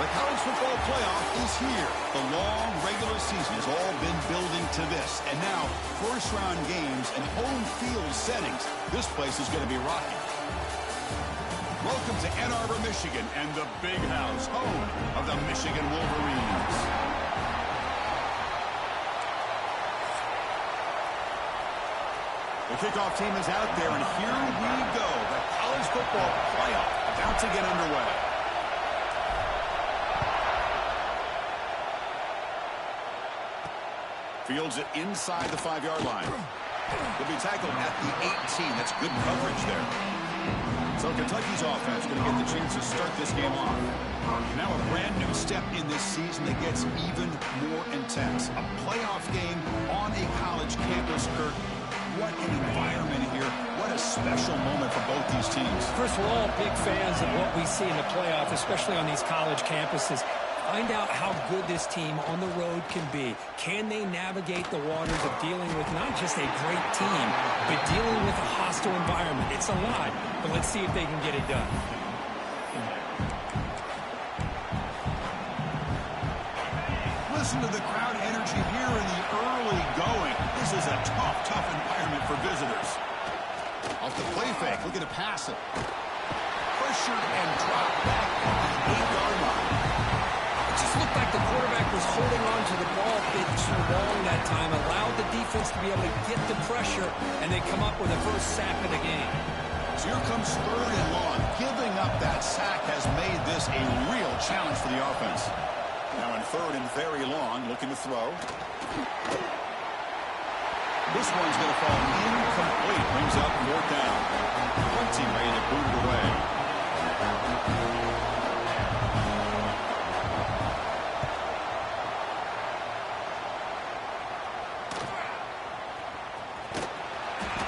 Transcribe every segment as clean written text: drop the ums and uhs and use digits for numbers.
The college football playoff is here. The long regular season has all been building to this. And now, first-round games and home field settings. This place is going to be rocking. Welcome to Ann Arbor, Michigan, and the Big House, home of the Michigan Wolverines. The kickoff team is out there, and here we go. The college football playoff about to get underway. Fields it inside the 5-yard line. Will be tackled at the 18. That's good coverage there. So Kentucky's offense going to get the chance to start this game off. Now a brand new step in this season that gets even more intense. A playoff game on a college campus, Kirk. What an environment here. What a special moment for both these teams. First, we're all big fans of what we see in the playoff, especially on these college campuses. Find out how good this team on the road can be. Can they navigate the waters of dealing with not just a great team, but dealing with a hostile environment? It's a lot, but let's see if they can get it done. Listen to the crowd energy here in the early going. This is a tough environment for visitors. Off the play fake, looking to pass it. Pressured and dropped back at the 8-yard line. It just looked like the quarterback was holding on to the ball a bit too long that time, allowed the defense to be able to get the pressure, and they come up with the first sack of the game. So here comes 3rd and long. Giving up that sack has made this a real challenge for the offense. Now in 3rd and very long, looking to throw. This one's going to fall incomplete. Brings up 4th down. Plenty ready to boot it away.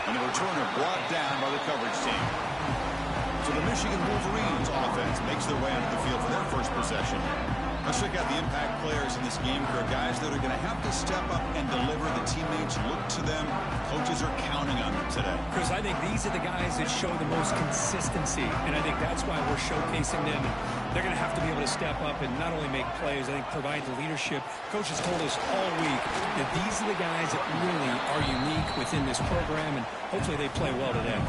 And the returner brought down by the coverage team. So the Michigan Wolverines offense makes their way onto the field for their first possession. Let's check out the impact players in this game. For guys that are going to have to step up and deliver. The teammates look to them. Coaches are counting on them today. Chris, I think these are the guys that show the most consistency, and I think that's why we're showcasing them. They're going to have to be able to step up and not only make plays, I think provide the leadership. Coaches told us all week that these are the guys that really are unique within this program, and hopefully they play well today.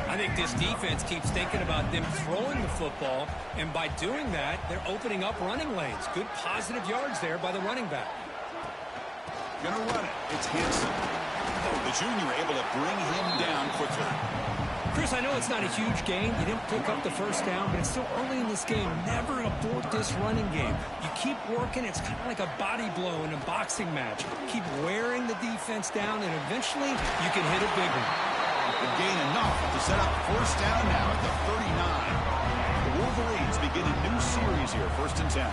I think this defense keeps thinking about them throwing the football, and by doing that, they're opening up running lanes. Good positive yards there by the running back. Gonna run it. It's Hanson. Oh, the junior able to bring him down quickly. Chris, I know it's not a huge game. You didn't pick up the first down, but it's still early in this game. Never abort this running game. You keep working. It's kind of like a body blow in a boxing match. Keep wearing the defense down, and eventually you can hit a big one. They gain enough to set up 1st down now at the 39. The Wolverines begin a new series here, 1st and 10.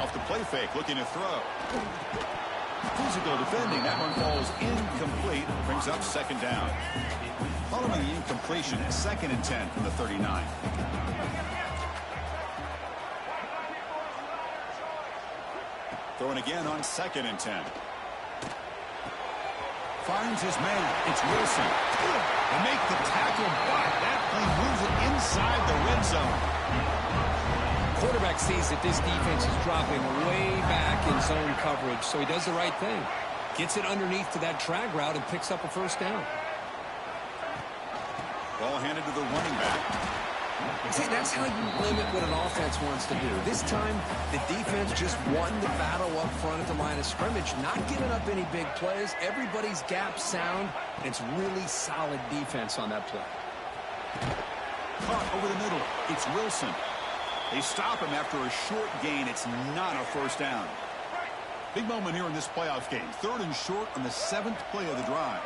Off the play fake, looking to throw. Physical defending, that one falls incomplete. Brings up 2nd down. Following the incompletion, 2nd and 10 from the 39. Throwing again on 2nd and 10. Finds his man. It's Wilson. They make the tackle, but that play moves it inside the red zone. Quarterback sees that this defense is dropping way back in zone coverage, so he does the right thing. Gets it underneath to that drag route and picks up a 1st down. Ball handed to the running back. See, that's how you limit what an offense wants to do. This time, the defense just won the battle up front at the line of scrimmage, not giving up any big plays. Everybody's gap sound, and it's really solid defense on that play. Caught over the middle. It's Wilson. They stop him after a short gain. It's not a 1st down. Big moment here in this playoff game. 3rd and short on the 7th play of the drive.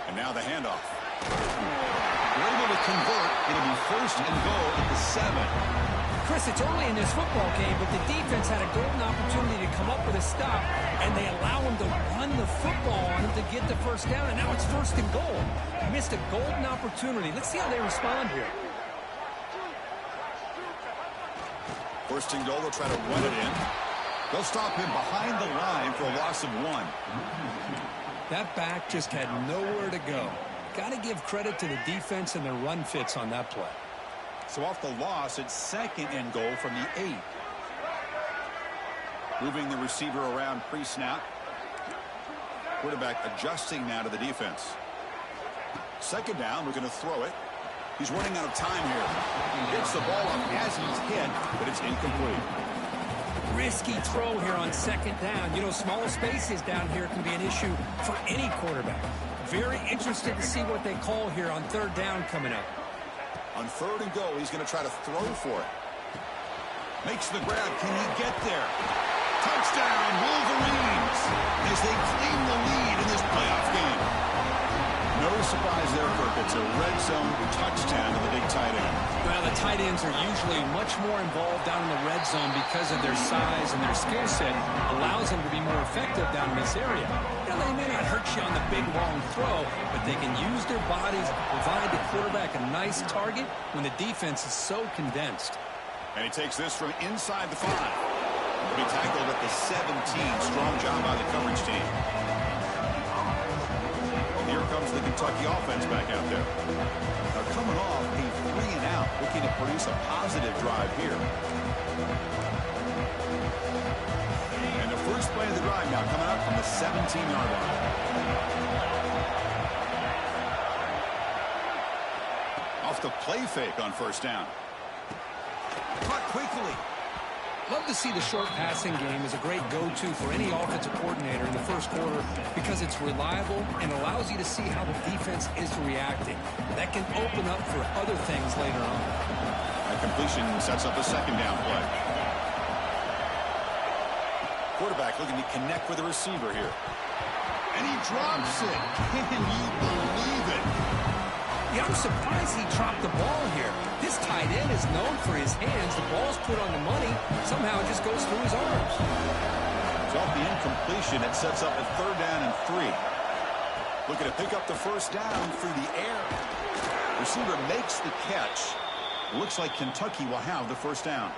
And now the handoff. They're able to convert. It'll be 1st and goal at the 7. Chris, it's early in this football game, but the defense had a golden opportunity to come up with a stop, and they allow him to run the football on him to get the 1st down, and now it's 1st and goal. Missed a golden opportunity. Let's see how they respond here. 1st and goal. They'll try to run it in. They'll stop him behind the line for a loss of 1. That back just had nowhere to go. Got to give credit to the defense and their run fits on that play. So off the loss, it's 2nd and goal from the 8. Moving the receiver around pre-snap. Quarterback adjusting now to the defense. 2nd down, we're going to throw it. He's running out of time here. He gets the ball up as he's hit, but it's incomplete. Risky throw here on 2nd down. You know, small spaces down here can be an issue for any quarterback. Very interested to see what they call here on 3rd down coming up. On 3rd and goal, he's going to try to throw for it. Makes the grab. Can he get there? Touchdown, Wolverines, as they claim the lead in this playoff game. No surprise there, Kirk. It's a red zone touchdown to the big tight end. Well, the tight ends are usually much more involved down in the red zone because of their size and their skill set allows them to be more effective down in this area. Now, they may not hurt you on the big, long throw, but they can use their bodies to provide the quarterback a nice target when the defense is so condensed. And he takes this from inside the 5. He'll be tackled at the 17. Strong job by the coverage team. Here comes the Kentucky offense back out there. Now coming off a 3-and-out, looking to produce a positive drive here. And the first play of the drive now coming up from the 17-yard line. Off the play fake on 1st down. Caught quickly. Love to see the short passing game as a great go-to for any offensive coordinator in the 1st quarter because it's reliable and allows you to see how the defense is reacting. That can open up for other things later on. A completion sets up a 2nd down play. Quarterback looking to connect with the receiver here. And he drops it. Can you believe it? Yeah, I'm surprised he dropped the ball here. This tight end is known for his hands. The ball's put on the money. Somehow it just goes through his arms. So off the incompletion, it sets up a 3rd down and 3. Looking to pick up the 1st down through the air. Receiver makes the catch. Looks like Kentucky will have the 1st down.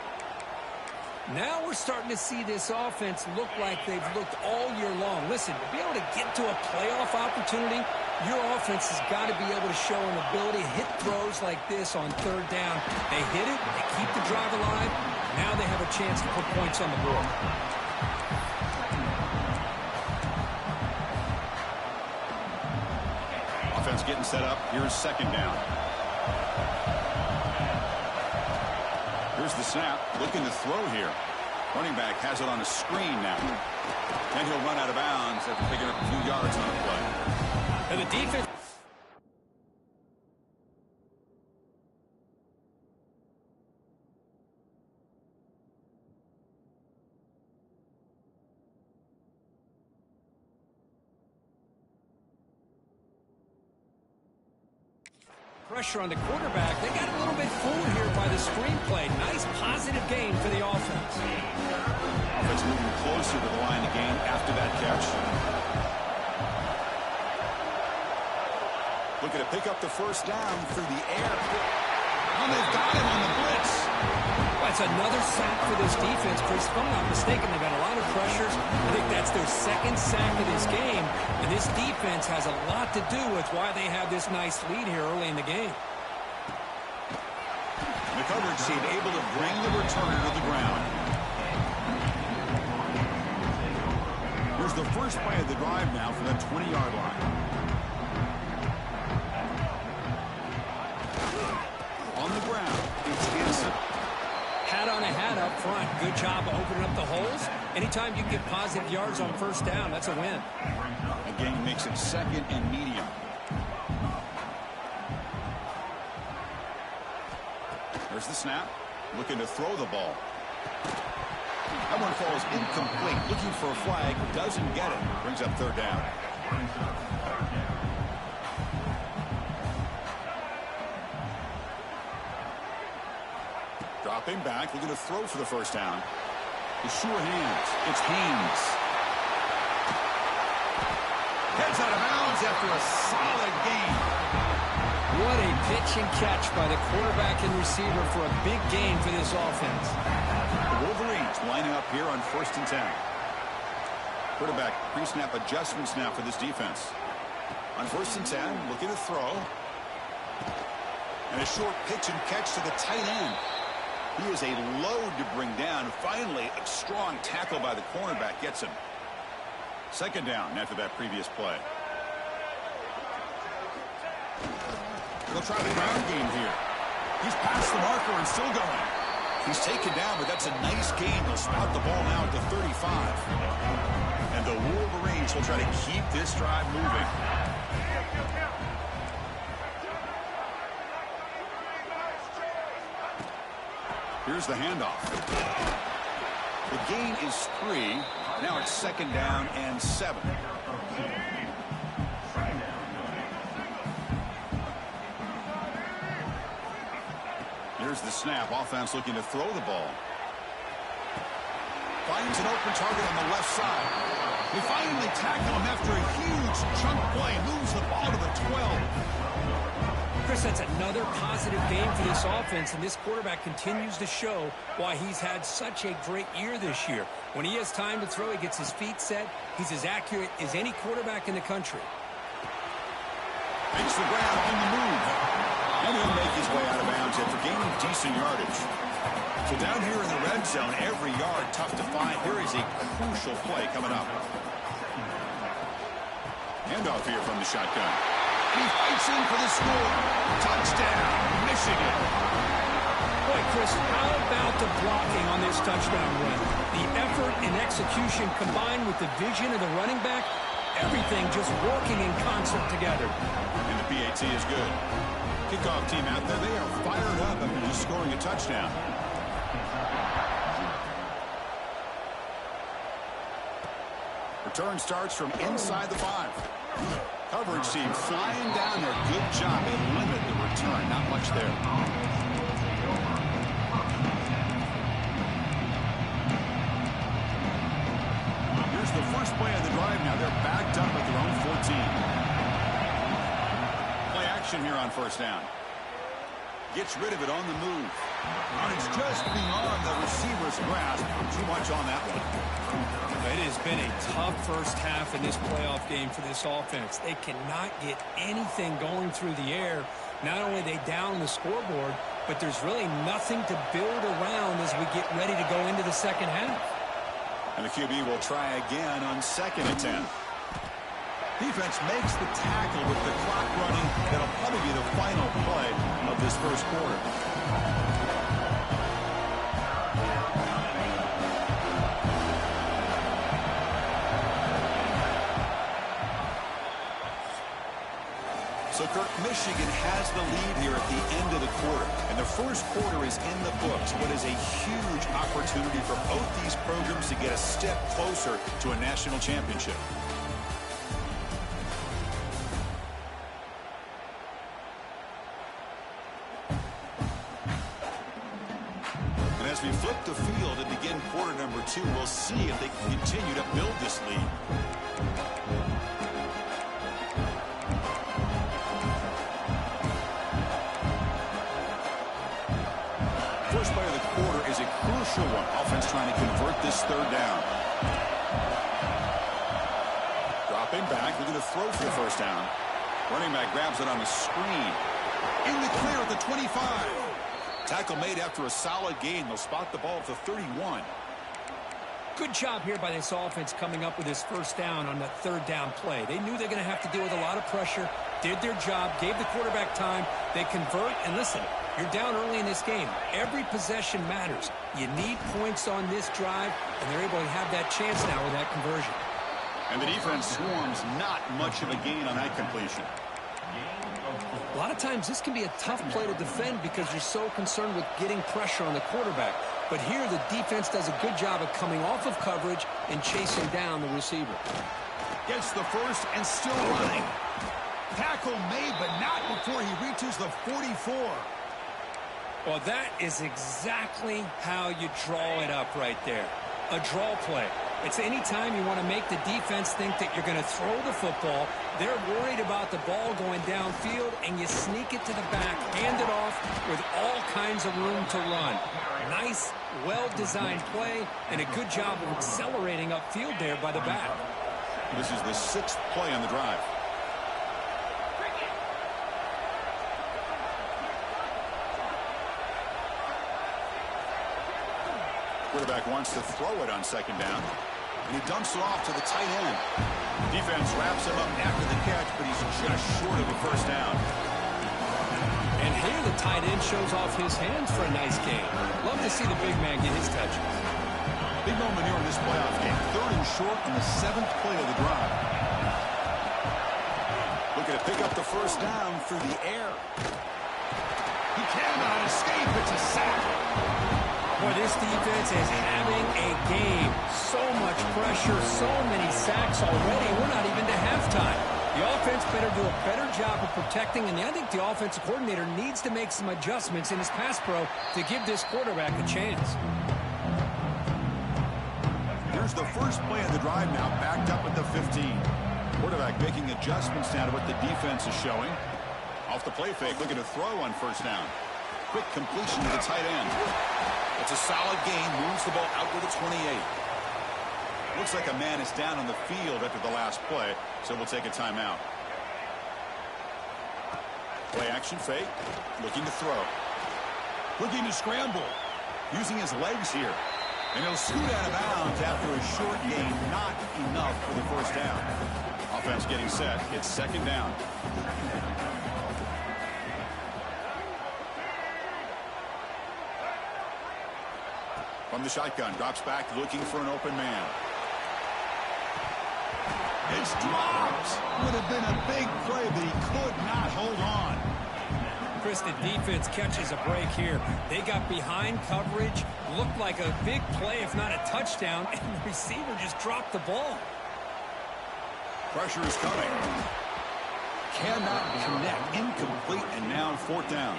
Now we're starting to see this offense look like they've looked all year long. Listen, to be able to get to a playoff opportunity, your offense has got to be able to show an ability to hit throws like this on 3rd down. They hit it, they keep the drive alive. Now they have a chance to put points on the board. Offense getting set up. Here's 2nd down. Here's the snap. Looking to throw here. Running back has it on a screen now. And he'll run out of bounds after picking up a few yards on the play. And the defense... Pressure on the quarterback. They got a little bit fooled here by the screenplay. Nice positive gain for the offense. Offense moving closer to the line of game after that catch. Looking to pick up the 1st down through the air. And they've got him on the blitz. That's another sack for this defense, Chris. If I'm not mistaken, they've had a lot of pressures. I think that's their 2nd sack of this game. And this defense has a lot to do with why they have this nice lead here early in the game. The coverage team able to bring the returner to the ground. Here's the first play of the drive now from the 20-yard line. On the ground, it's Hanson. Hat on a hat up front. Good job of opening up the holes. Anytime you can get positive yards on 1st down, that's a win. Again, makes it 2nd and medium. There's the snap. Looking to throw the ball. That one falls incomplete. Looking for a flag. Doesn't get it. Brings up 3rd down. Dropping back. Looking to throw for the 1st down. The sure hands. It's Haynes. Heads out of bounds after a solid gain. What a pitch and catch by the quarterback and receiver for a big gain for this offense. The Wolverines lining up here on 1st and 10. Quarterback pre-snap adjustments now for this defense. On 1st and 10, looking to throw. And a short pitch and catch to the tight end. He is a load to bring down. Finally, a strong tackle by the cornerback gets him. 2nd down after that previous play. They'll try the ground game here. He's past the marker and still going. He's taken down, but that's a nice gain. They'll spot the ball now at the 35. And the Wolverines will try to keep this drive moving. Here's the handoff. The gain is 3. Now it's 2nd down and 7. Here's the snap. Offense looking to throw the ball. Finds an open target on the left side. They finally tackle him after a huge chunk play. Moves the ball to the 12. Chris, that's another positive game for this offense, and this quarterback continues to show why he's had such a great year this year. When he has time to throw, he gets his feet set. He's as accurate as any quarterback in the country. Makes the grab on the move. And he'll make his way out of bounds after gaining decent yardage. So down here in the red zone, every yard tough to find. Here is a crucial play coming up. Handoff here from the shotgun. He fights in for the score. Touchdown, Michigan. Boy, Chris, how about the blocking on this touchdown run? The effort and execution combined with the vision of the running back, everything just working in concert together. And the PAT is good. Kickoff team out there, they are fired up after just scoring a touchdown. Return starts from inside the 5. Coverage team flying down there. Good job. They limit the return. Not much there. Here's the first play of the drive now. They're backed up at their own 14. Play action here on 1st down. Gets rid of it on the move. And it's just beyond the receiver's grasp. Too much on that one. It has been a tough first half in this playoff game for this offense. They cannot get anything going through the air. Not only are they down the scoreboard, but there's really nothing to build around as we get ready to go into the second half. And the QB will try again on 2nd and 10. Defense makes the tackle with the clock running. That'll probably be the final play of this first quarter. So, Kirk, Michigan has the lead here at the end of the quarter. And the first quarter is in the books. What is a huge opportunity for both these programs to get a step closer to a national championship. And as we flip the field and begin quarter number 2, we'll see if they can continue to build this lead. First play of the quarter is a crucial one. Offense trying to convert this 3rd down. Dropping back, looking to throw for the 1st down. Running back grabs it on the screen. In the clear at the 25. Tackle made after a solid gain. They'll spot the ball at the 31. Good job here by this offense coming up with this 1st down on the 3rd down play. They knew they're going to have to deal with a lot of pressure, did their job, gave the quarterback time. They convert, and listen, you're down early in this game. Every possession matters. You need points on this drive, and they're able to have that chance now with that conversion. And the defense swarms, not much of a gain on that completion. A lot of times this can be a tough play to defend because you're so concerned with getting pressure on the quarterback. But here the defense does a good job of coming off of coverage and chasing down the receiver. Gets the first and still running. Tackle made, but not before he reaches the 44. Well, that is exactly how you draw it up right there. A draw play. It's any time you want to make the defense think that you're going to throw the football. They're worried about the ball going downfield, and you sneak it to the back, hand it off with all kinds of room to run. Nice, well-designed play, and a good job of accelerating upfield there by the back. This is the 6th play on the drive. Quarterback wants to throw it on 2nd down, and he dumps it off to the tight end. Defense wraps him up after the catch, but he's just short of a 1st down. And here the tight end shows off his hands for a nice gain. Love to see the big man get his touches. Big moment here in this playoff game. 3rd and short on the 7th play of the drive. Looking to pick up the 1st down through the air. He cannot escape. It's a sack. Boy, this defense is having a game. So much pressure, so many sacks already. We're not even to halftime. The offense better do a better job of protecting, and I think the offensive coordinator needs to make some adjustments in his pass pro to give this quarterback a chance. Here's the 1st play of the drive now, backed up at the 15. Quarterback making adjustments now to what the defense is showing. Off the play fake, looking to throw on 1st down. Quick completion to the tight end. It's a solid gain, moves the ball out to the 28. Looks like a man is down on the field after the last play, so we'll take a timeout. Play action fake, looking to throw. Looking to scramble, using his legs here. And he'll scoot out of bounds after a short gain, not enough for the 1st down. Offense getting set, it's 2nd down. From the shotgun, drops back, looking for an open man. It's dropped. Would have been a big play, but he could not hold on. Chris, the defense catches a break here. They got behind coverage, looked like a big play, if not a touchdown, and the receiver just dropped the ball. Pressure is coming. Cannot connect, incomplete, and now 4th down.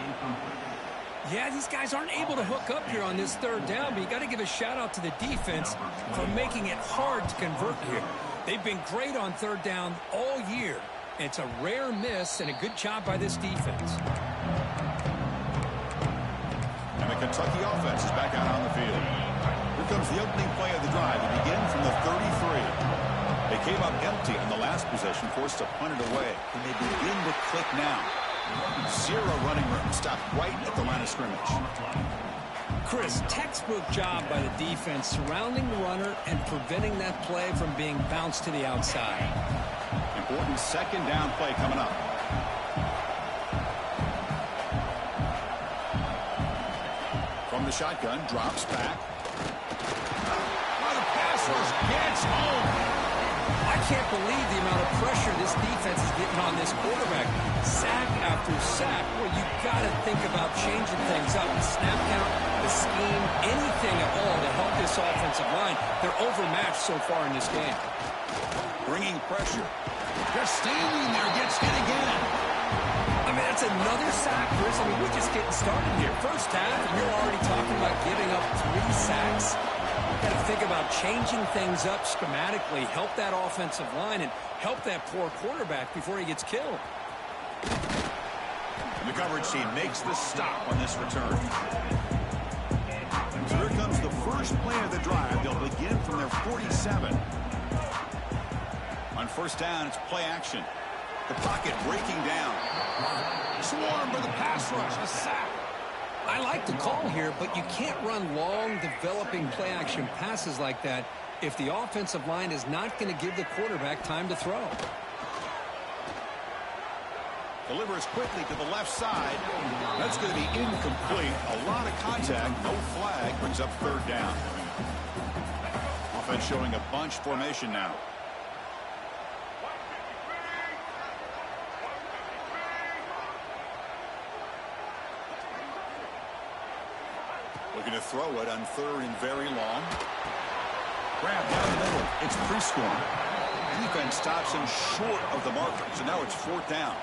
Yeah, these guys aren't able to hook up here on this 3rd down, but you got to give a shout-out to the defense for making it hard to convert here. They've been great on 3rd down all year. It's a rare miss and a good job by this defense. And the Kentucky offense is back out on the field. Here comes the opening play of the drive. They begin from the 33. They came up empty on the last possession, forced to punt it away. And they begin to click now. 0 running room, stopped right at the line of scrimmage. Chris, textbook job by the defense surrounding the runner and preventing that play from being bounced to the outside. Important 2nd down play coming up. From the shotgun, drops back. The pass rush gets home. I can't believe the amount of pressure this defense is getting on this quarterback. Sack after sack. Well, you got to think about changing things up. The snap count, the scheme, anything at all to help this offensive line. They're overmatched so far in this game. Bringing pressure. Just standing there, gets hit again. I mean, that's another sack, Chris. I mean, we're just getting started here. 1st half, and you're already talking about giving up 3 sacks. Got to think about changing things up schematically, help that offensive line, and help that poor quarterback before he gets killed. And the coverage team makes the stop on this return. So here comes the 1st play of the drive. They'll begin from their 47. On 1st down, it's play action. The pocket breaking down. Swarmed by the pass rush. A sack. I like the call here, but you can't run long, developing play-action passes like that if the offensive line is not going to give the quarterback time to throw. Delivers quickly to the left side. That's going to be incomplete. A lot of contact. No flag. Brings up 3rd down. Offense showing a bunch formation now. Looking to throw it on 3rd and very long. Grab down the middle. It's Prescorn. Defense stops him short of the marker. So now it's 4th down.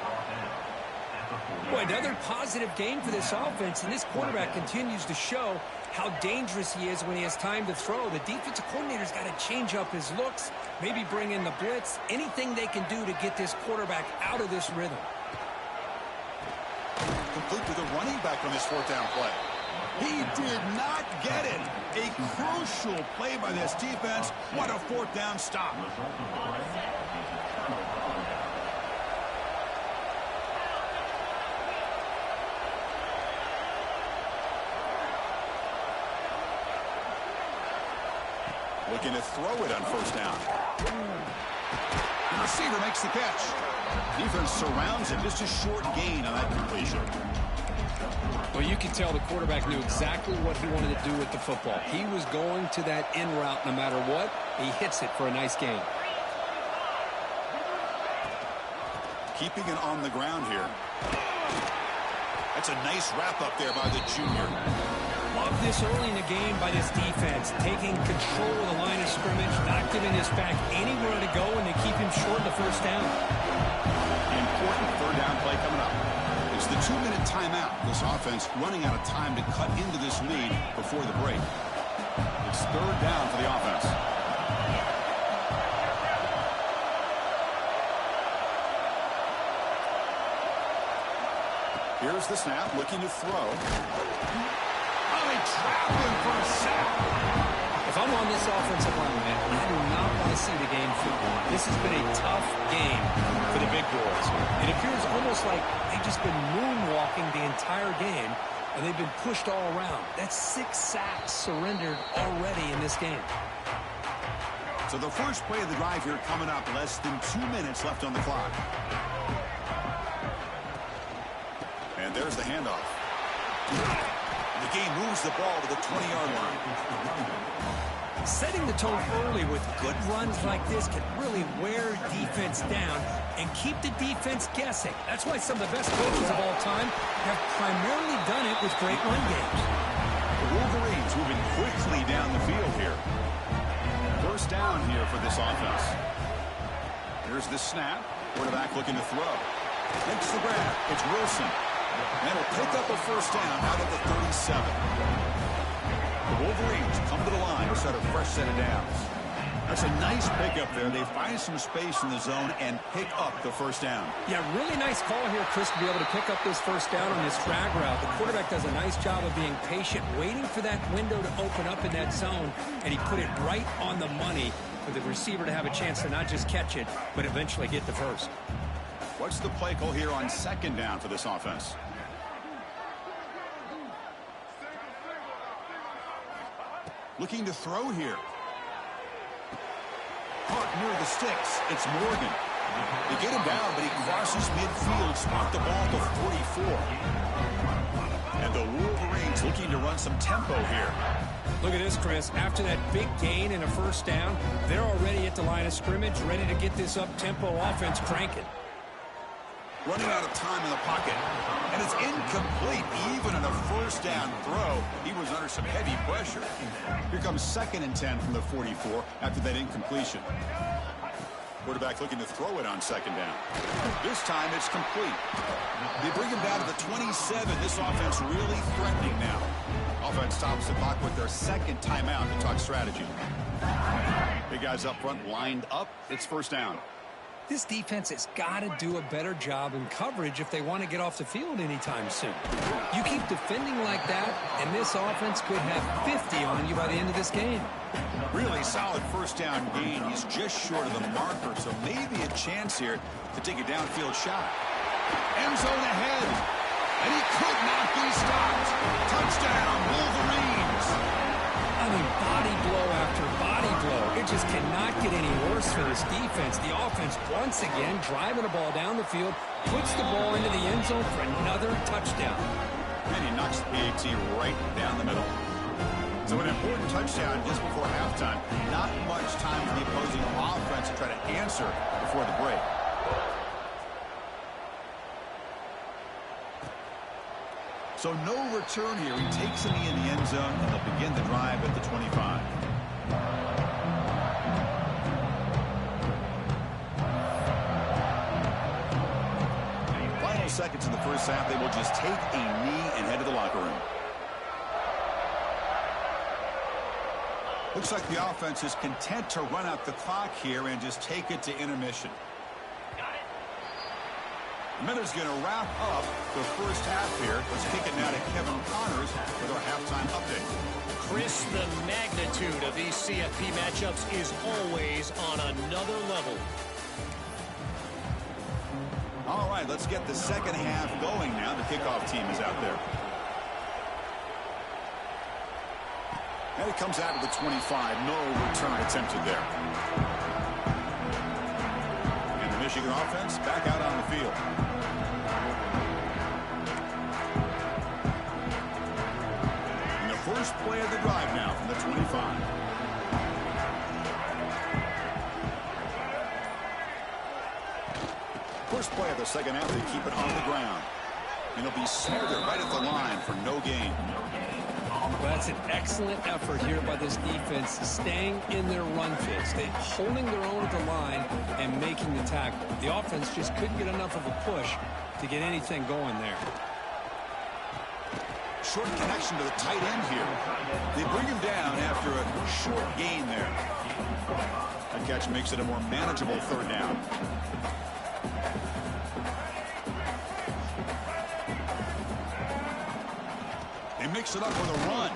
Boy, another positive game for this offense, and this quarterback continues to show how dangerous he is when he has time to throw. The defensive coordinator's got to change up his looks, maybe bring in the blitz, anything they can do to get this quarterback out of this rhythm. Complete to the running back on this fourth down play. He did not get it. A crucial play by this defense. What a fourth down stop. Looking to throw it on first down. The receiver makes the catch. Defense surrounds him. Just a short gain on that completion. Well, you can tell the quarterback knew exactly what he wanted to do with the football. He was going to that in route no matter what. He hits it for a nice gain. Keeping it on the ground here. That's a nice wrap up there by the junior. Love this early in the game by this defense, taking control of the line of scrimmage, not giving this back anywhere to go, and they keep him short of the first down. Important third down play coming up. It's the 2-minute timeout. This offense running out of time to cut into this lead before the break. It's third down for the offense. Here's the snap, looking to throw. Trap him for a sack. If I'm on this offensive line, man, I do not want to see the game football. This has been a tough game for the big boys. It appears almost like they've just been moonwalking the entire game, and they've been pushed all around. That's 6 sacks surrendered already in this game. So the first play of the drive here coming up, less than 2 minutes left on the clock. And there's the handoff. The game moves the ball to the 20-yard line. Setting the tone early with good runs like this can really wear defense down and keep the defense guessing. That's why some of the best coaches of all time have primarily done it with great run games. The Wolverines moving quickly down the field here. First down here for this offense. Here's the snap. Quarterback looking to throw. Makes the grab. It's Wilson. And will pick up a first down out of the 37. The Wolverines come to the line to set a fresh set of downs. That's a nice pickup there. They find some space in the zone and pick up the first down. Yeah, really nice call here, Chris, to be able to pick up this first down on this drag route. The quarterback does a nice job of being patient, waiting for that window to open up in that zone, and he put it right on the money for the receiver to have a chance to not just catch it, but eventually get the first. What's the play call here on second down for this offense? Looking to throw here. Caught near the sticks. It's Morgan. They get him down, but he crosses midfield, spot the ball to 44. And the Wolverines looking to run some tempo here. Look at this, Chris. After that big gain and a first down, they're already at the line of scrimmage, ready to get this up-tempo offense cranking. Running out of time in the pocket. And it's incomplete, even on a first down throw. He was under some heavy pressure. Here comes 2nd and 10 from the 44 after that incompletion. Quarterback looking to throw it on second down. This time it's complete. They bring him down to the 27. This offense really threatening now. Offense stops the clock with their second timeout to talk strategy. Big guys up front lined up. It's first down. This defense has got to do a better job in coverage if they want to get off the field anytime soon. You keep defending like that, and this offense could have 50 on you by the end of this game. Really solid first down gain. He's just short of the marker, so maybe a chance here to take a downfield shot. End zone ahead, and he could not be stopped. Touchdown, Wolverines. I mean, body blow after body blow. It just cannot get any worse for this defense. The offense, once again, driving the ball down the field, puts the ball into the end zone for another touchdown. And he knocks the PAT right down the middle. So an important touchdown just before halftime. Not much time for the opposing offense to try to answer before the break. So no return here. He takes him in the end zone, and they'll begin the drive at the 25. Final seconds in the first half. They will just take a knee and head to the locker room. Looks like the offense is content to run out the clock here and just take it to intermission. Miller's going to wrap up the first half here. Let's kick it now to Kevin Connors with our halftime update. Chris, the magnitude of these CFP matchups is always on another level. All right, let's get the second half going now. The kickoff team is out there. And it comes out of the 25. No return attempted there. And the Michigan offense back out on the field. And the first play of the drive now from the 25. First play of the second half, they keep it on the ground. And it'll be smothered right at the line for no gain. Well, that's an excellent effort here by this defense, staying in their run fit, holding their own at the line and making the tackle. The offense just couldn't get enough of a push to get anything going there. Short connection to the tight end here. They bring him down after a short gain there. That catch makes it a more manageable third down. They mix it up with a run.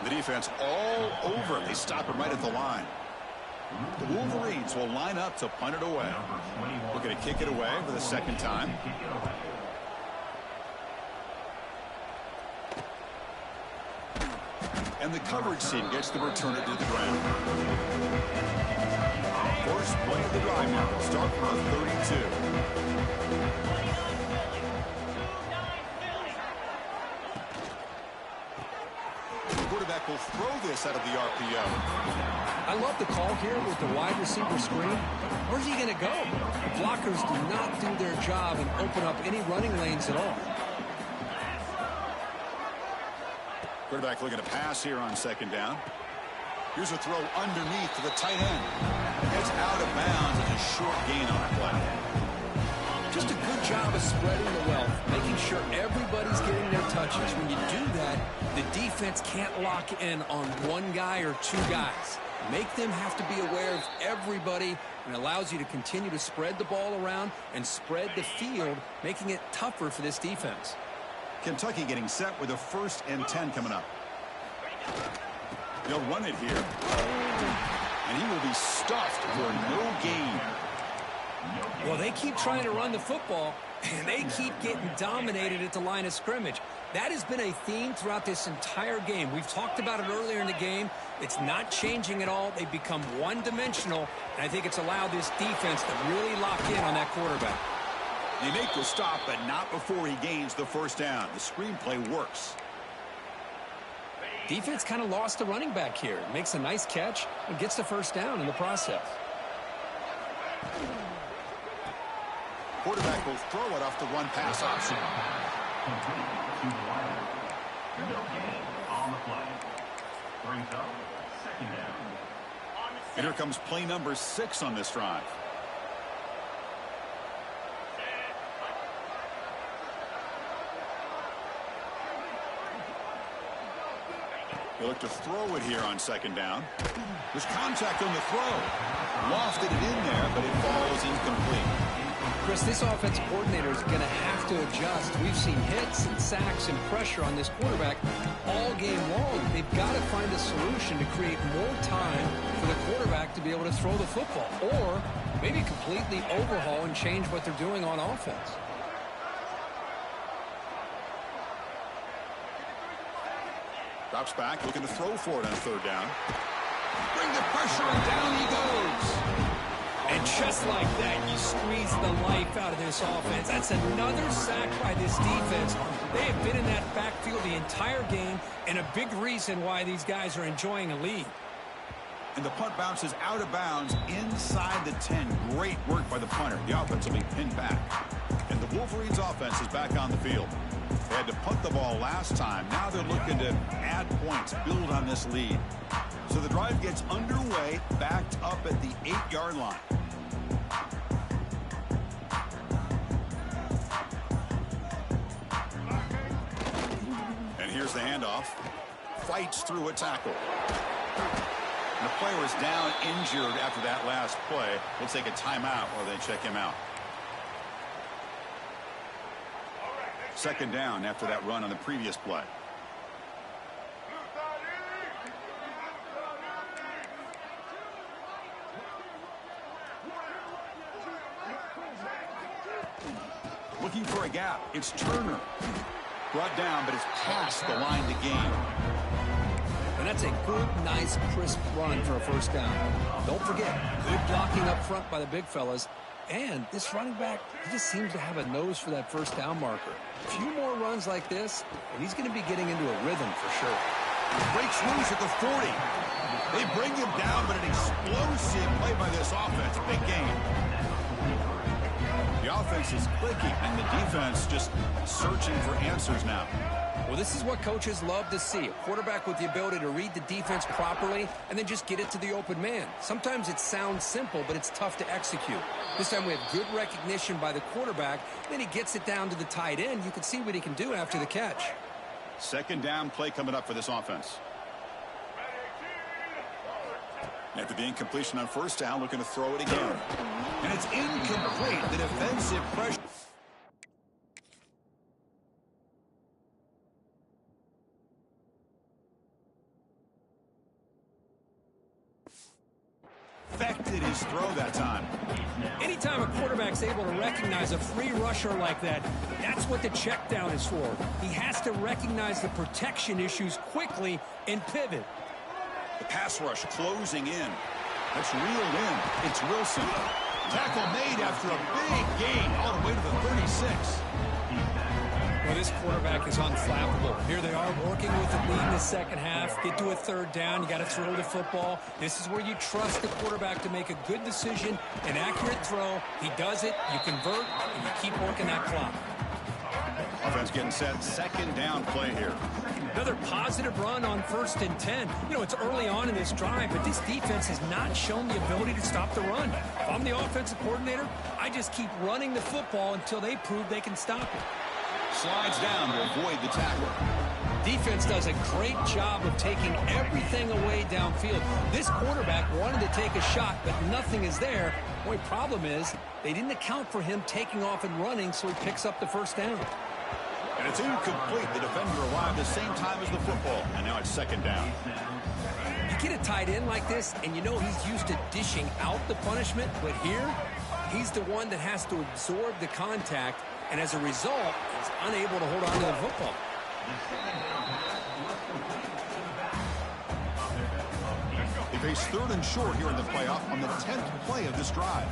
The defense all over it. They stop him right at the line. The Wolverines will line up to punt it away. We're going to kick it away for the second time. And the coverage team gets the returner to the ground. First play of the drive now. They'll start from the 32. Quarterback will throw this out of the RPO. I love the call here with the wide receiver screen. Where's he going to go? Blockers do not do their job and open up any running lanes at all. Quarterback looking to pass here on second down. Here's a throw underneath to the tight end. It's out of bounds. It's a short gain on the play. Just a good job of spreading the wealth, making sure everybody's getting their touches. When you do that, the defense can't lock in on one guy or two guys. Make them have to be aware of everybody, and allows you to continue to spread the ball around and spread the field, making it tougher for this defense. Kentucky getting set with a 1st and 10 coming up. They'll run it here. And he will be stuffed for no gain. Well, they keep trying to run the football, and they keep getting dominated at the line of scrimmage. That has been a theme throughout this entire game. We've talked about it earlier in the game. It's not changing at all. They've become one-dimensional, and I think it's allowed this defense to really lock in on that quarterback. They make the stop, but not before he gains the first down. The screenplay works. Defense kind of lost the running back here. Makes a nice catch and gets the first down in the process. Quarterback will throw it off the run-pass option. And here comes play number 6 on this drive. They look to throw it here on second down. There's contact on the throw. Lofted it in there, but it falls incomplete. Chris, this offensive coordinator is going to have to adjust. We've seen hits and sacks and pressure on this quarterback all game long. They've got to find a solution to create more time for the quarterback to be able to throw the football, or maybe completely overhaul and change what they're doing on offense. Drops back, looking to throw for it on third down. Bring the pressure, and down he goes. And just like that, you squeeze the life out of this offense. That's another sack by this defense. They have been in that backfield the entire game, and a big reason why these guys are enjoying a lead. And the punt bounces out of bounds inside the 10. Great work by the punter. The offense will be pinned back. And the Wolverines offense is back on the field. They had to punt the ball last time. Now they're looking to add points, build on this lead. So the drive gets underway, backed up at the 8-yard line. Here's the handoff. Fights through a tackle. And the player is down injured after that last play. We'll take a timeout while they check him out. Second down after that run on the previous play. Looking for a gap. It's Turner. Brought down, but it's past the line to gain. And that's a good, nice, crisp run for a first down. Don't forget, good blocking up front by the big fellas. And this running back, he just seems to have a nose for that first down marker. A few more runs like this, and he's going to be getting into a rhythm for sure. He breaks loose at the 40. They bring him down, but an explosive play by this offense. Big game. The offense is clicking, and the defense just searching for answers now. Well, this is what coaches love to see. A quarterback with the ability to read the defense properly and then just get it to the open man. Sometimes it sounds simple, but it's tough to execute. This time we have good recognition by the quarterback. Then he gets it down to the tight end. You can see what he can do after the catch. Second down play coming up for this offense. After the incompletion on first down, looking to throw it again. And it's incomplete. The defensive pressure. Affected his throw that time. Anytime a quarterback's able to recognize a free rusher like that, that's what the check down is for. He has to recognize the protection issues quickly and pivot. The pass rush closing in. That's reeled in. It's Wilson. Tackle made after a big gain all the way to the 36. Well, this quarterback is unflappable. Here they are working with the lead in the second half. Get to a third down. You got to throw the football. This is where you trust the quarterback to make a good decision, an accurate throw. He does it, you convert, and you keep working that clock. Offense getting set. Second down play here. Another positive run on 1st and 10. You know, it's early on in this drive, but this defense has not shown the ability to stop the run. If I'm the offensive coordinator, I just keep running the football until they prove they can stop it. Slides down to avoid the tackle. Defense does a great job of taking everything away downfield. This quarterback wanted to take a shot, but nothing is there. The only problem is they didn't account for him taking off and running, so he picks up the first down. And it's incomplete. The defender arrived the same time as the football, and now it's second down. You get a tight end like this, and you know he's used to dishing out the punishment, but here, he's the one that has to absorb the contact, and as a result, he's unable to hold on to the football. They face third and short here in the playoff on the 10th play of this drive.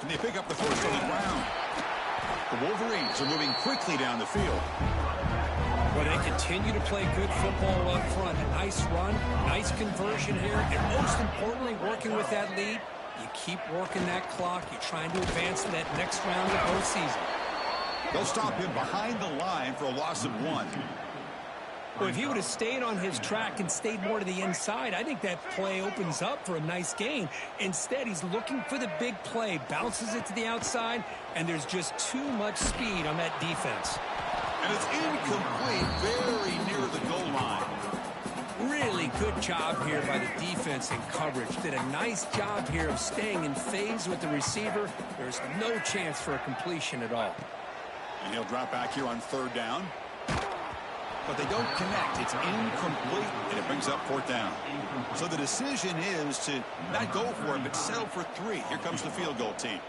And they pick up the first on the ground. The Wolverines are moving quickly down the field. Well, they continue to play good football up front. A nice run, nice conversion here, and most importantly, working with that lead, you keep working that clock. You're trying to advance to that next round of the postseason. They'll stop him behind the line for a loss of 1. Well, if he would have stayed on his track and stayed more to the inside, I think that play opens up for a nice gain. Instead, he's looking for the big play, bounces it to the outside, and there's just too much speed on that defense. And it's incomplete, very near the goal line. Really good job here by the defense in coverage. Did a nice job here of staying in phase with the receiver. There's no chance for a completion at all. And he'll drop back here on third down. But they don't connect. It's incomplete, and it brings up fourth down. So the decision is to not go for it, but settle for 3. Here comes the field goal team.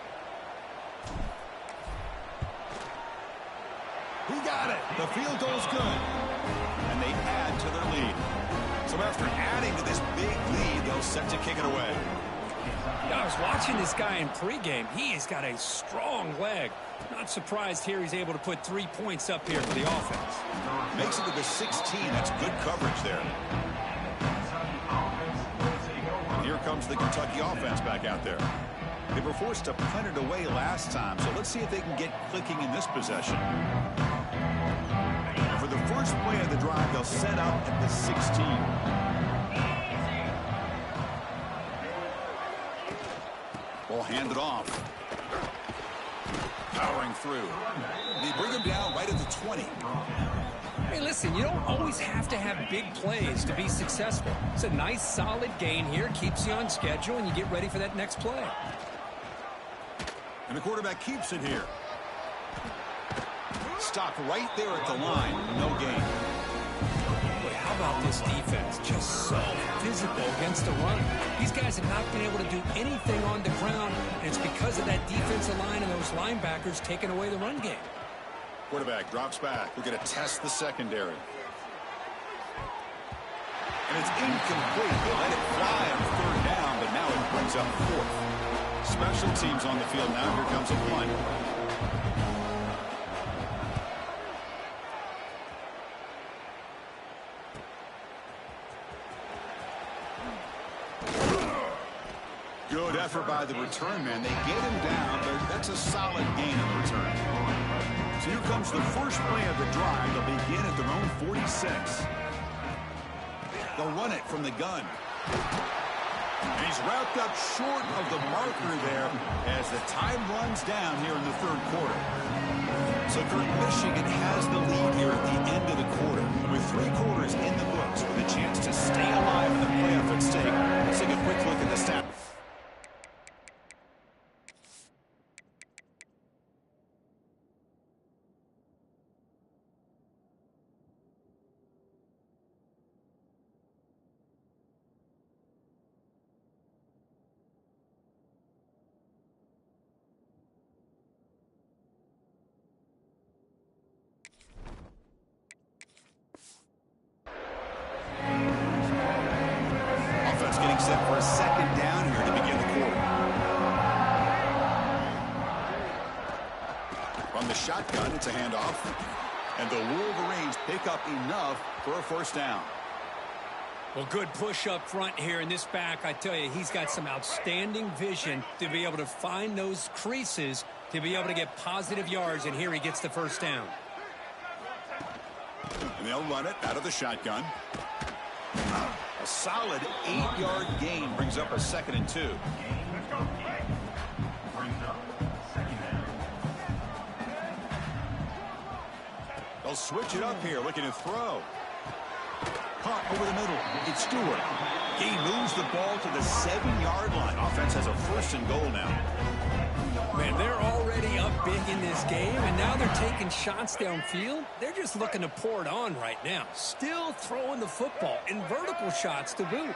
He got it. The field goal's good. And they add to their lead. So after adding to this big lead, they'll set to kick it away. Yeah, I was watching this guy in pregame. He has got a strong leg. Not surprised here he's able to put 3 points up here for the offense. Makes it to the 16. That's good coverage there. And here comes the Kentucky offense back out there. They were forced to punt it away last time, so let's see if they can get clicking in this possession. For the first play of the drive, they'll set up at the 16. We'll hand it off. Powering through. They bring him down right at the 20. Hey, listen, you don't always have to have big plays to be successful. It's a nice, solid gain here. Keeps you on schedule, and you get ready for that next play. And the quarterback keeps it here. Stopped right there at the line. No gain. Boy, how about this defense? Just so physical against the run. These guys have not been able to do anything on the ground, and it's because of that defensive line and those linebackers taking away the run game. Quarterback drops back. We're going to test the secondary. And it's incomplete. They let it fly on third down, but now it brings up fourth. Special teams on the field now. Here comes a punt. Good effort by the return man. They get him down, but that's a solid gain on the return. So here comes the first play of the drive. They'll begin at their own 46. They'll run it from the gun. And he's wrapped up short of the marker there as the time runs down here in the third quarter. So Michigan has the lead here at the end of the quarter. With 3 quarters in the books with a chance to stay alive in the playoff at stake. Let's take a quick look at the stats. Getting set for a second down here to begin the quarter. From the shotgun, it's a handoff. And the Wolverines pick up enough for a first down. Well, good push up front here in this back. I tell you, he's got some outstanding vision to be able to find those creases to be able to get positive yards, and here he gets the first down. And they'll run it out of the shotgun. A solid 8-yard gain brings up a 2nd and 2. They'll switch it up here, looking to throw. Caught over the middle. It's Stewart. He moves the ball to the 7-yard line. Offense has a 1st and goal now. Man, they're already up big in this game, and now they're taking shots downfield. They're just looking to pour it on right now. Still throwing the football in vertical shots to boot.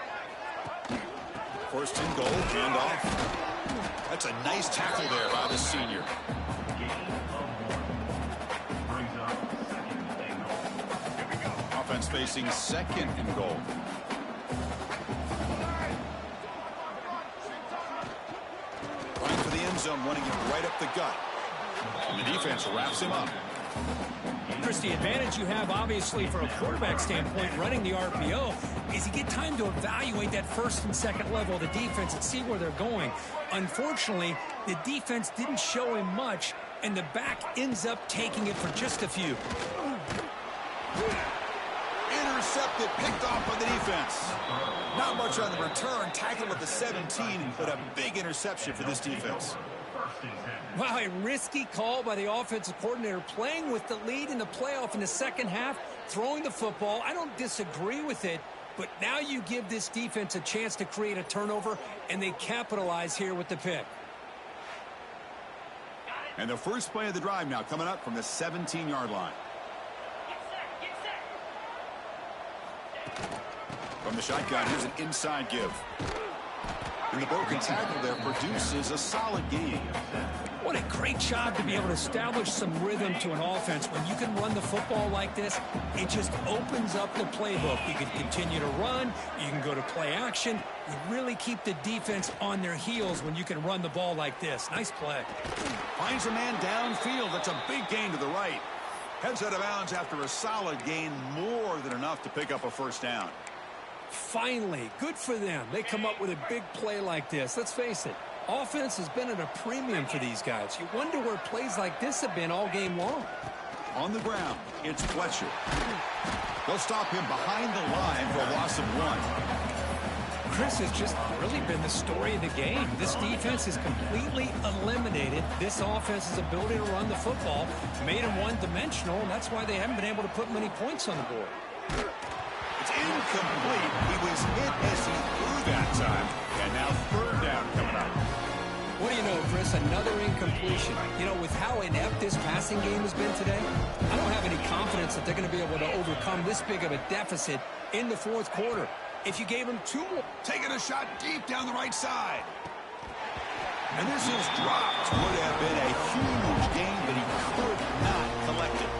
1st and goal, handoff. That's a nice tackle there by the senior. Offense facing 2nd and goal. Running for the end zone, running it right up the gut. And the defense wraps him up. Chris, the advantage you have, obviously, from a quarterback standpoint, running the RPO, is you get time to evaluate that 1st and 2nd level of the defense and see where they're going. Unfortunately, the defense didn't show him much, and the back ends up taking it for just a few. Intercepted, picked off by the defense. Not much on the return, tackled at the 17, but a big interception for this defense. Wow, a risky call by the offensive coordinator, playing with the lead in the playoff in the second half, throwing the football. I don't disagree with it, but now you give this defense a chance to create a turnover, and they capitalize here with the pick. And the first play of the drive now coming up from the 17-yard line. From the shotgun, here's an inside give. And the broken tackle there produces a solid gain. What a great job to be able to establish some rhythm to an offense. When you can run the football like this, it just opens up the playbook. You can continue to run. You can go to play action. You really keep the defense on their heels when you can run the ball like this. Nice play. Finds a man downfield. That's a big gain to the right. Heads out of bounds after a solid gain, more than enough to pick up a first down. Finally, good for them. They come up with a big play like this. Let's face it, offense has been at a premium for these guys. You wonder where plays like this have been all game long. On the ground, it's Fletcher. They'll stop him behind the line for a loss of 1. Chris, has just really been the story of the game. This defense has completely eliminated this offense's ability to run the football, made them one-dimensional, and that's why they haven't been able to put many points on the board. It's incomplete. He was hit as he threw that time, and now third down coming up. What do you know, Chris? Another incompletion. You know, with how inept this passing game has been today, I don't have any confidence that they're going to be able to overcome this big of a deficit in the fourth quarter. If you gave them two more. Taking a shot deep down the right side. And this is dropped. Would have been a huge game, but he could not collect it.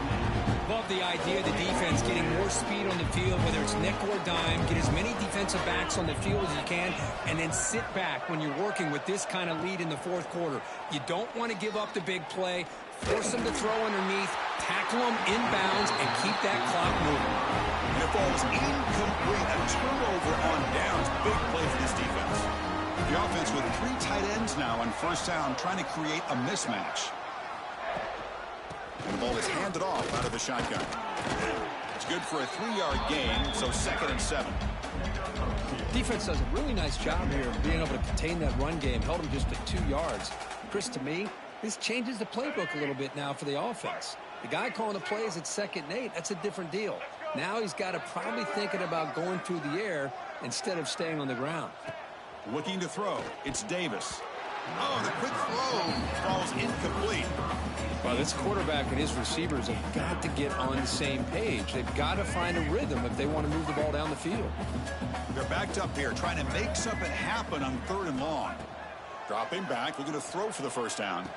Love the idea of the defense getting more speed on the field, whether it's nickel or dime, get as many defensive backs on the field as you can, and then sit back when you're working with this kind of lead in the fourth quarter. You don't want to give up the big play, force them to throw underneath, tackle them inbounds, and keep that clock moving. And it falls incomplete. A turnover on downs. Big play for this defense. The offense with 3 tight ends now on first down, trying to create a mismatch. And the ball is handed off out of the shotgun. It's good for a 3-yard gain, so 2nd and 7. Defense does a really nice job here of being able to contain that run game. Held him just to 2 yards. Chris, to me, this changes the playbook a little bit now for the offense. The guy calling the plays at 2nd and 8, that's a different deal. Now he's got to probably thinking about going through the air instead of staying on the ground. Looking to throw. It's Davis. Oh, the quick throw falls incomplete. Well, this quarterback and his receivers have got to get on the same page. They've got to find a rhythm if they want to move the ball down the field. They're backed up here, trying to make something happen on 3rd and long. Dropping back, looking to throw for the first down.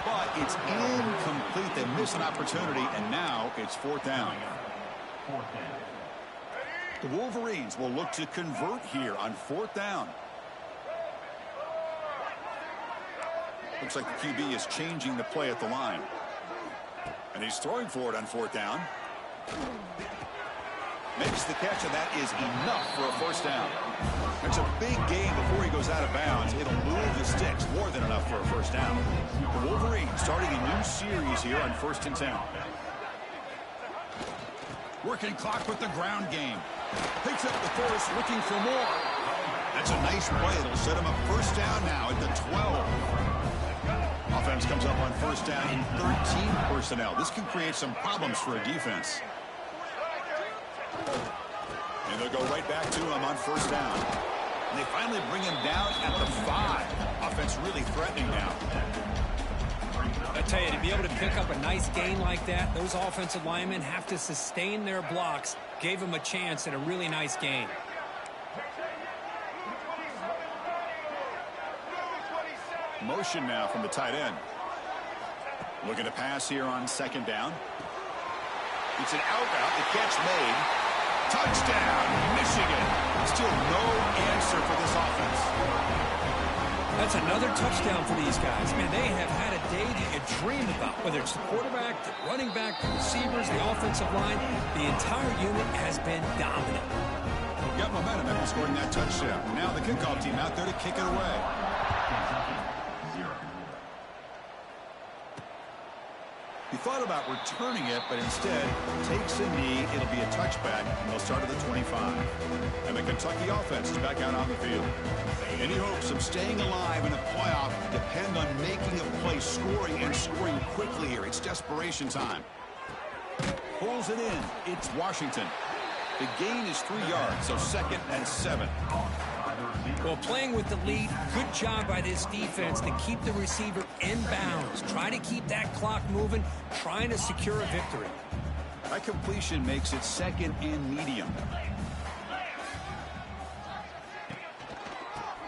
But it's incomplete. They miss an opportunity, and now it's 4th down. The Wolverines will look to convert here on 4th down. Looks like the QB is changing the play at the line. And he's throwing for it on 4th down. Makes the catch, and that is enough for a first down. It's a big game before he goes out of bounds. It'll move the sticks, more than enough for a first down. The Wolverines starting a new series here on 1st and 10. Working clock with the ground game. Picks up the force, looking for more. That's a nice play. It'll set him up first down now at the 12. Offense comes up on first down in 13 personnel. This can create some problems for a defense. And they'll go right back to him on first down. And they finally bring him down at the 5. Offense really threatening now. I tell you, to be able to pick up a nice gain like that, those offensive linemen have to sustain their blocks. Gave him a chance at a really nice gain. Motion now from the tight end. Looking to pass here on 2nd down. It's an out route. The catch made. Touchdown, Michigan. Still no answer for this offense. That's another touchdown for these guys. Man, they have had a day that you dream about, whether it's the quarterback, the running back, the receivers, the offensive line. The entire unit has been dominant. Got momentum after scoring that touchdown. Now the kickoff team out there to kick it away. He thought about returning it, but instead takes a knee. It'll be a touchback. They'll start at the 25. And the Kentucky offense is back out on the field. Any hopes of staying alive in a playoff depend on making a play, scoring, and scoring quickly here. It's desperation time. Pulls it in. It's Washington. The gain is 3 yards, so 2nd and 7. Well, playing with the lead, good job by this defense to keep the receiver in bounds. Try to keep that clock moving, trying to secure a victory. That completion makes it 2nd and medium.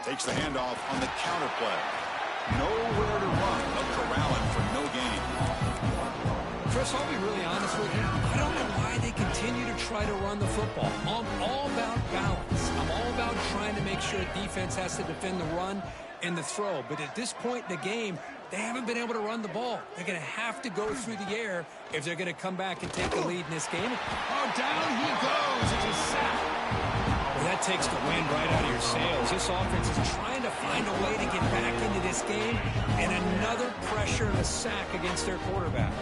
Takes the handoff on the counter play. Nowhere to run. They'll corral it for no gain. Chris, I'll be really honest with you. I don't know why they continue to try to run the football. I'm all about balance. I'm all about trying to make sure defense has to defend the run and the throw. But at this point in the game, they haven't been able to run the ball. They're going to have to go through the air if they're going to come back and take the lead in this game. Oh, down he goes. It's a sack. Well, that takes the wind right out of your sails. This offense is trying to find a way to get back into this game, and another pressure and a sack against their quarterback.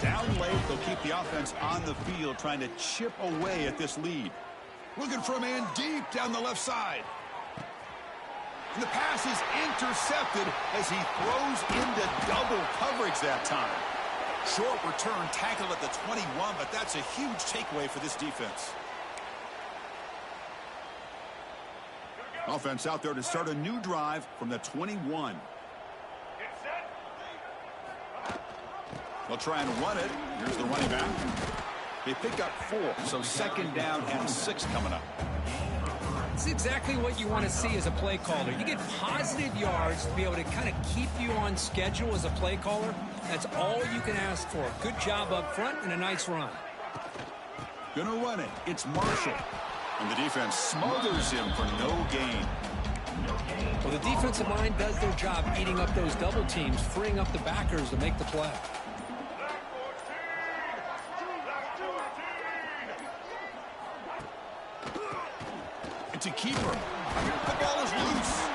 Down late, they'll keep the offense on the field, trying to chip away at this lead. Looking for a man deep down the left side. And the pass is intercepted as he throws into double coverage that time. Short return tackle at the 21, but that's a huge takeaway for this defense. Offense out there to start a new drive from the 21. They'll try and run it. Here's the running back. They pick up 4, so second down and 6 coming up. It's exactly what you want to see as a play caller. You get positive yards to be able to kind of keep you on schedule as a play caller. That's all you can ask for. Good job up front and a nice run. Gonna run it. It's Marshall. And the defense smothers him for no gain. Well, the defensive line does their job eating up those double teams, freeing up the backers to make the play. It's a keeper. The ball is loose.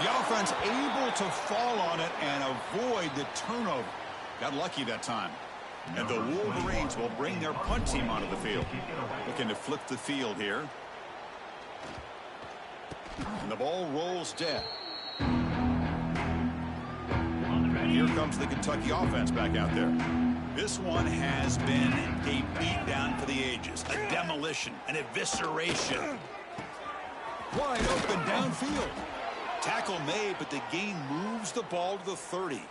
The offense able to fall on it and avoid the turnover. Got lucky that time. And the Wolverines will bring their punt team onto the field. Looking to flip the field here. And the ball rolls dead. And here comes the Kentucky offense back out there. This one has been a beatdown for the ages. A demolition, an evisceration. Wide open downfield. Tackle made, but the gain moves the ball to the 30.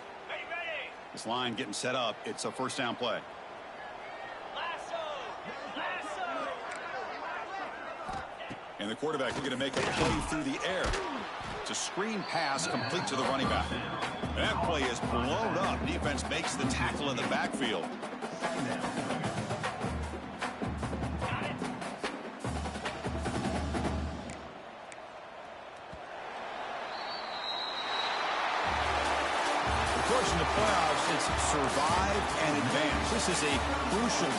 This line getting set up. It's a first down play. And the quarterback looking to make a play through the air. It's a screen pass complete to the running back. That play is blown up. Defense makes the tackle in the backfield. Of course, in the playoffs, it's survive and advance. This is a crucial